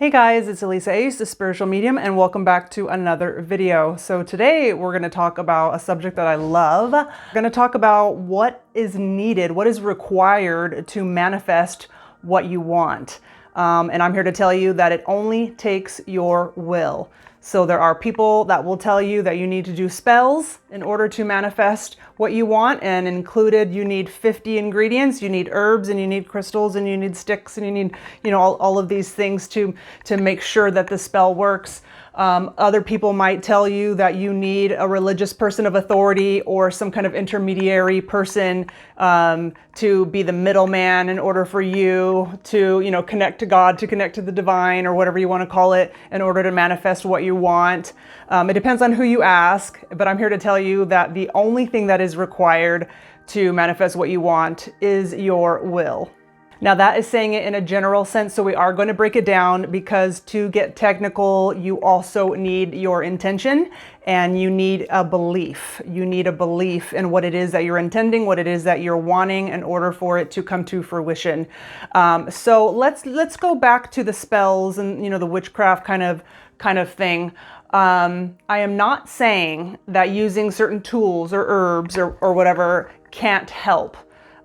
Hey guys, it's Elisa Ace, the spiritual medium, and welcome back to another video. So today we're going to talk about a subject that I love. We're going to talk about what is needed, what is required to manifest what you want. And I'm here to tell you that it only takes your will. So there are people that will tell you that you need to do spells in order to manifest what you want, and included you need 50 ingredients, you need herbs, and you need crystals, and you need sticks, and you need, all of these things to make sure that the spell works. Other people might tell you that you need a religious person of authority or some kind of intermediary person to be the middleman in order for you to, connect to God, to connect to the divine, or whatever you want to call it, in order to manifest what you want. It depends on who you ask, but I'm here to tell you that the only thing that is required to manifest what you want is your will. Now that is saying it in a general sense, so we are going to break it down, because to get technical, you also need your intention and you need a belief. You need a belief in what it is that you're intending, what it is that you're wanting, in order for it to come to fruition. So let's go back to the spells and the witchcraft kind of thing. I am not saying that using certain tools or herbs or whatever can't help.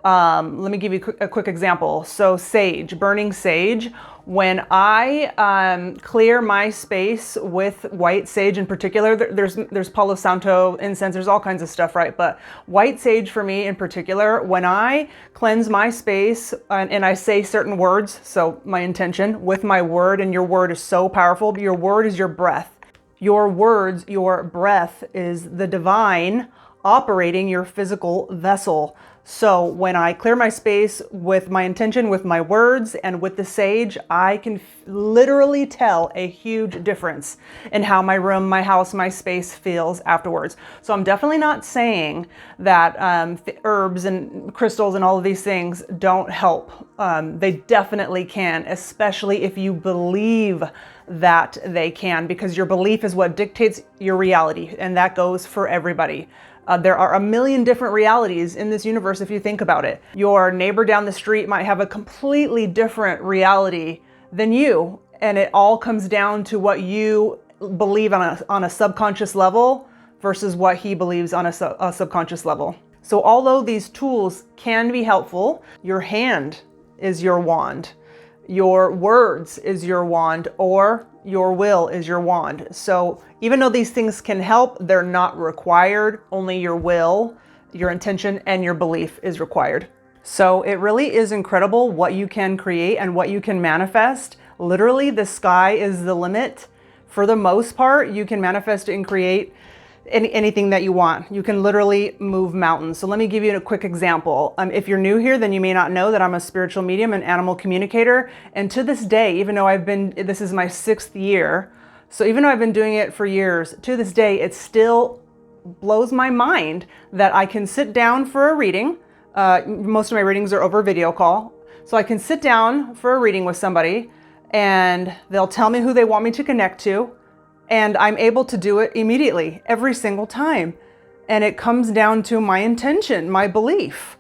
Let me give you a quick example. So sage, burning sage, when I clear my space with white sage in particular, there's Palo Santo incense, there's all kinds of stuff, right? But white sage for me in particular, when I cleanse my space and I say certain words, so my intention with my word, and your word is so powerful, your word is your breath. Your words, your breath is the divine operating your physical vessel. So when I clear my space with my intention, with my words, and with the sage, I can literally tell a huge difference in how my room, my house, my space feels afterwards. So I'm definitely not saying that herbs and crystals and all of these things don't help. They definitely can, especially if you believe that they can, because your belief is what dictates your reality, and that goes for everybody. There are a million different realities in this universe if you think about it. Your neighbor down the street might have a completely different reality than you, and it all comes down to what you believe on a subconscious level versus what he believes on a subconscious level. So although these tools can be helpful, your hand is your wand, your words is your wand, or your will is your wand. So even though these things can help, they're not required. Only your will, your intention, and your belief is required. So it really is incredible what you can create and what you can manifest. Literally, the sky is the limit. For the most part, you can manifest and create anything that you want. You can literally move mountains. So let me give you a quick example. If you're new here, then you may not know that I'm a spiritual medium and animal communicator. And to this day, even though this is my 6th year, so even though I've been doing it for years, to this day, it still blows my mind that I can sit down for a reading. Most of my readings are over video call. So I can sit down for a reading with somebody and they'll tell me who they want me to connect to. And I'm able to do it immediately, every single time. And it comes down to my intention, my belief.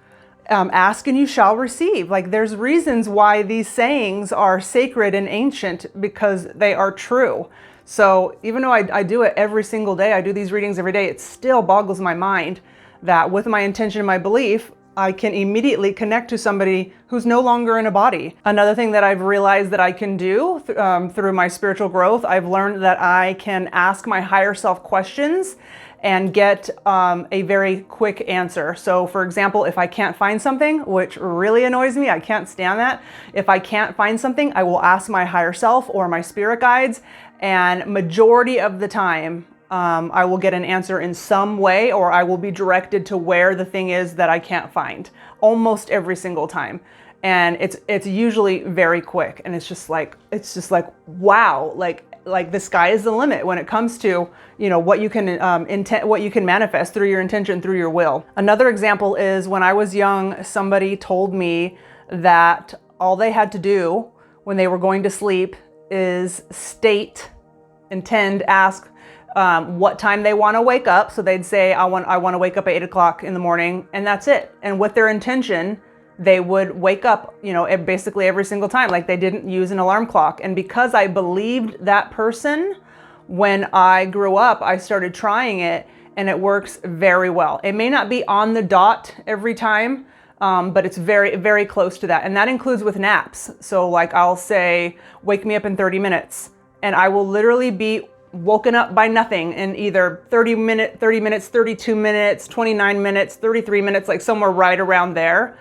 Ask and you shall receive. Like, there's reasons why these sayings are sacred and ancient, because they are true. So even though I do it every single day, I do these readings every day, it still boggles my mind that with my intention and my belief, I can immediately connect to somebody who's no longer in a body. Another thing that I've realized that I can do through my spiritual growth, I've learned that I can ask my higher self questions and get a very quick answer. So for example, if I can't find something, which really annoys me, I can't stand that. If I can't find something, I will ask my higher self or my spirit guides, and majority of the time, I will get an answer in some way, or I will be directed to where the thing is that I can't find, almost every single time. And it's usually very quick, and it's just like wow, like the sky is the limit when it comes to what you can what you can manifest through your intention, through your will. Another example is when I was young, somebody told me that all they had to do when they were going to sleep is ask what time they want to wake up. So they'd say, I want to wake up at 8 o'clock in the morning, and that's it. And with their intention, they would wake up, basically every single time, like they didn't use an alarm clock. And because I believed that person, when I grew up, I started trying it, and it works very well. It may not be on the dot every time, but it's very, very close to that. And that includes with naps. So like I'll say, wake me up in 30 minutes, and I will literally be woken up by nothing in either 30 minutes, 32 minutes, 29 minutes, 33 minutes, like somewhere right around there.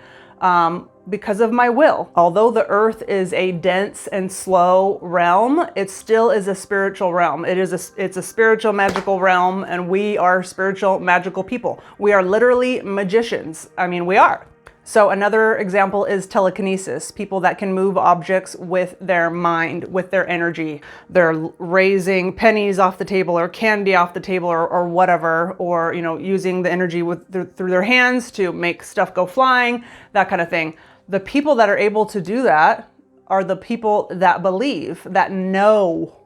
Because of my will. Although the earth is a dense and slow realm, it still is a spiritual realm. It's a spiritual, magical realm, and we are spiritual, magical people. We are literally magicians. I mean, we are. So another example is telekinesis, people that can move objects with their mind, with their energy. They're raising pennies off the table or candy off the table or whatever, or using the energy through their hands to make stuff go flying, that kind of thing. The people that are able to do that are the people that believe, that know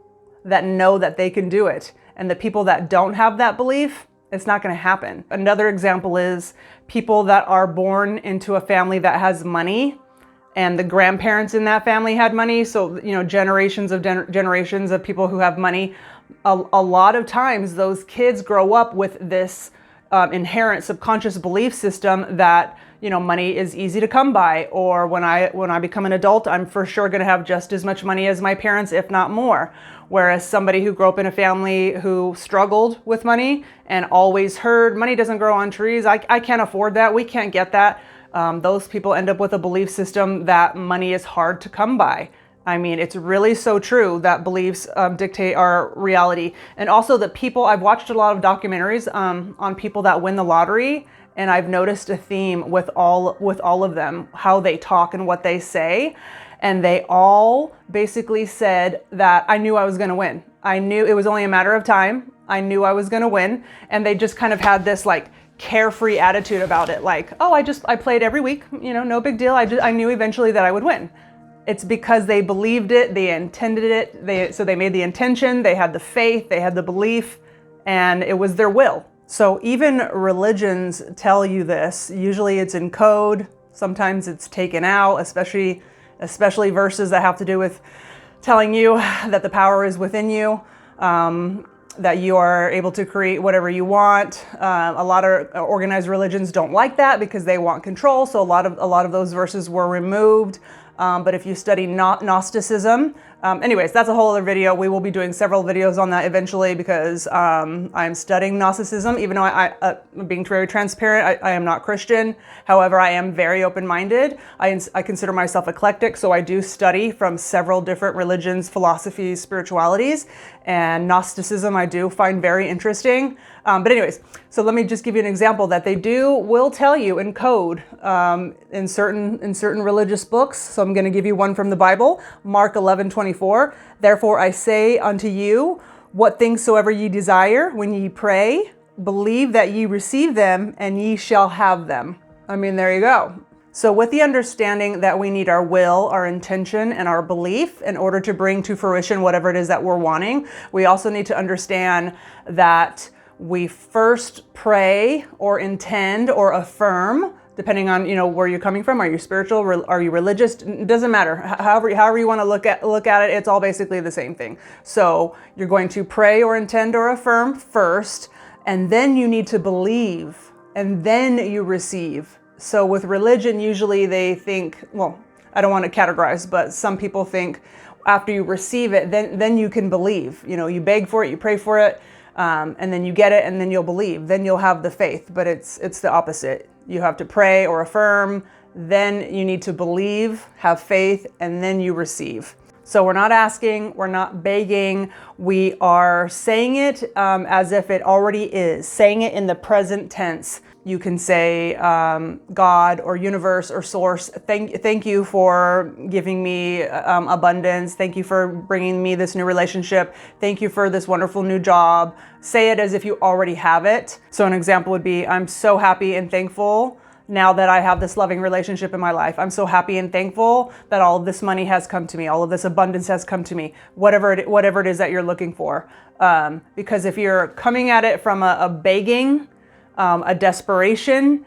that they can do it. And the people that don't have that belief, it's not going to happen. Another example is people that are born into a family that has money, and the grandparents in that family had money. So, generations of people who have money. A lot of times those kids grow up with this inherent subconscious belief system that money is easy to come by, or when I become an adult, I'm for sure going to have just as much money as my parents, if not more. Whereas somebody who grew up in a family who struggled with money and always heard money doesn't grow on trees, I can't afford that, we can't get that, those people end up with a belief system that money is hard to come by. I mean, it's really so true that beliefs dictate our reality. And also the people, I've watched a lot of documentaries on people that win the lottery, and I've noticed a theme with all of them, how they talk and what they say. And they all basically said that I knew I was going to win. I knew it was only a matter of time. I knew I was going to win. And they just kind of had this like carefree attitude about it. Like, oh, I played every week, no big deal. I knew eventually that I would win. It's because they believed it, they intended it. So they made the intention, they had the faith, they had the belief, and it was their will. So even religions tell you this. Usually it's in code. Sometimes it's taken out, especially verses that have to do with telling you that the power is within you, that you are able to create whatever you want. A lot of organized religions don't like that because they want control. So a lot of those verses were removed. But if you study Gnosticism, anyways, that's a whole other video. We will be doing several videos on that eventually because I'm studying Gnosticism, even though I'm being very transparent, I am not Christian. However, I am very open-minded. I consider myself eclectic, so I do study from several different religions, philosophies, spiritualities, and Gnosticism I do find very interesting. But anyways, so let me just give you an example that they will tell you in code in certain religious books. So I'm going to give you one from the Bible, Mark 11:24. Therefore I say unto you, what things soever ye desire when ye pray, believe that ye receive them, and ye shall have them. I mean, there you go. So with the understanding that we need our will, our intention, and our belief in order to bring to fruition whatever it is that we're wanting, we also need to understand that we first pray or intend or affirm, depending on where you're coming from. Are you spiritual? Are you religious? It doesn't matter. However you want to look at it, it's all basically the same thing. So you're going to pray or intend or affirm first, and then you need to believe, and then you receive. So with religion, usually they think, well, I don't want to categorize, but some people think after you receive it, then you can believe. You beg for it, you pray for it, and then you get it, and then you'll believe. Then you'll have the faith. But it's the opposite. You have to pray or affirm, then you need to believe, have faith, and then you receive. So we're not asking, we're not begging, we are saying it as if it already is, saying it in the present tense. You can say, God or universe or source, thank you for giving me abundance. Thank you for bringing me this new relationship. Thank you for this wonderful new job. Say it as if you already have it. So an example would be, I'm so happy and thankful now that I have this loving relationship in my life. I'm so happy and thankful that all of this money has come to me. All of this abundance has come to me, whatever it is that you're looking for. Because if you're coming at it from a begging, a desperation,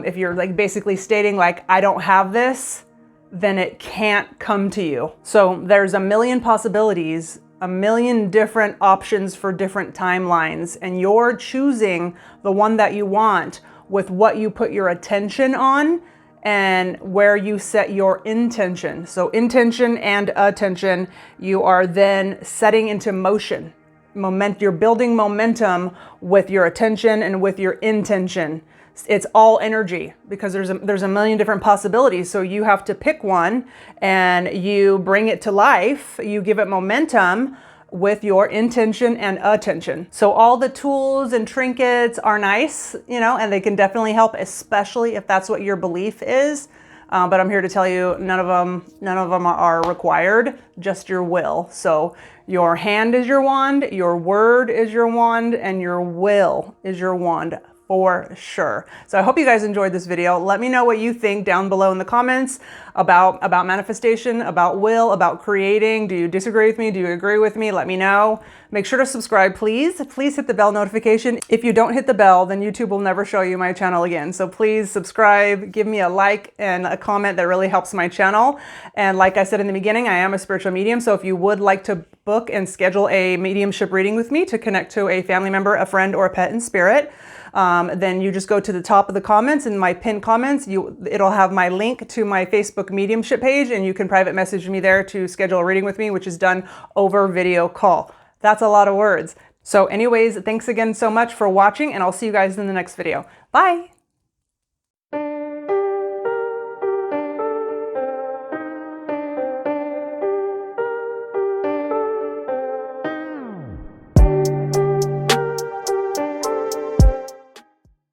If you're like basically stating like, I don't have this, then it can't come to you. So there's a million possibilities, a million different options for different timelines, and you're choosing the one that you want with what you put your attention on and where you set your intention. So intention and attention, you are then setting into motion. You're building momentum with your attention and with your intention. It's all energy because there's a million different possibilities. So you have to pick one and you bring it to life. You give it momentum with your intention and attention. So all the tools and trinkets are nice, and they can definitely help, especially if that's what your belief is. But I'm here to tell you, none of them are required, just your will. So your hand is your wand, your word is your wand, and your will is your wand. For sure. So I hope you guys enjoyed this video. Let me know what you think down below in the comments about manifestation, about will, about creating. Do you disagree with me? Do you agree with me? Let me know. Make sure to subscribe, please. Please hit the bell notification. If you don't hit the bell, then YouTube will never show you my channel again. So please subscribe, give me a like and a comment. That really helps my channel. And like I said in the beginning, I am a spiritual medium. So if you would like to book and schedule a mediumship reading with me to connect to a family member, a friend, or a pet in spirit, then you just go to the top of the comments, in my pinned comments, it'll have my link to my Facebook mediumship page, and you can private message me there to schedule a reading with me, which is done over video call. That's a lot of words. So anyways, thanks again so much for watching, and I'll see you guys in the next video. Bye.